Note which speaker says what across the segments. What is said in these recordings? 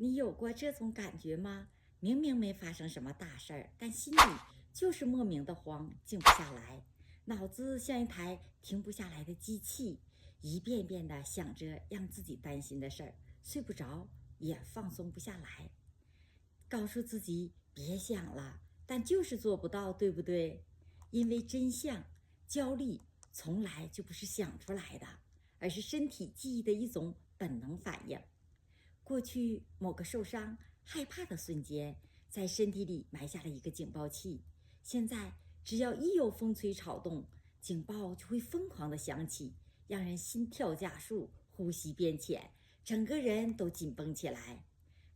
Speaker 1: 你有过这种感觉吗？明明没发生什么大事儿，但心里就是莫名的慌，静不下来，脑子像一台停不下来的机器，一遍遍地想着让自己担心的事儿，睡不着，也放松不下来。告诉自己别想了，但就是做不到，对不对？因为真相，焦虑从来就不是想出来的，而是身体记忆的一种本能反应。过去某个受伤、害怕的瞬间，在身体里埋下了一个警报器。现在只要一有风吹草动，警报就会疯狂地响起，让人心跳加速，呼吸变浅，整个人都紧绷起来。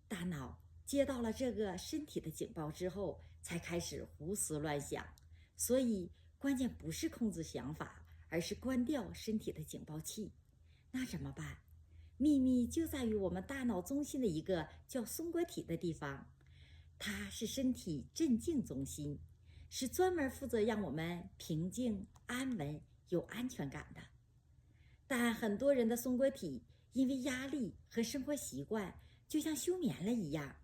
Speaker 1: 大脑接到了这个身体的警报之后，才开始胡思乱想。所以，关键不是控制想法，而是关掉身体的警报器。那怎么办？秘密就在于我们大脑中心的一个叫松果体的地方，它是身体镇静中心，是专门负责让我们平静、安稳、有安全感的。但很多人的松果体因为压力和生活习惯，就像休眠了一样，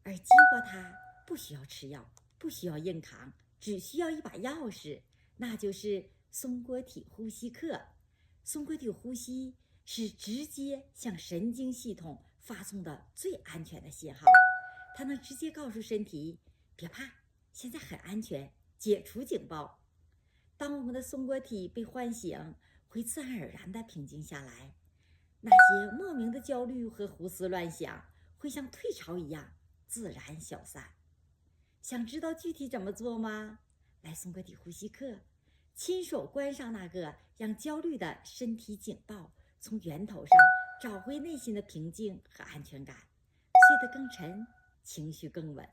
Speaker 1: 而激活它不需要吃药，不需要硬扛，只需要一把钥匙，那就是松果体呼吸课。松果体呼吸是直接向神经系统发送的最安全的信号，它能直接告诉身体别怕，现在很安全，解除警报。当我们的松果体被唤醒，会自然而然地平静下来，那些莫名的焦虑和胡思乱想会像退潮一样自然消散。想知道具体怎么做吗？来松果体呼吸课，亲手关上那个让焦虑的身体警报，从源头上找回内心的平静和安全感，睡得更沉，情绪更稳。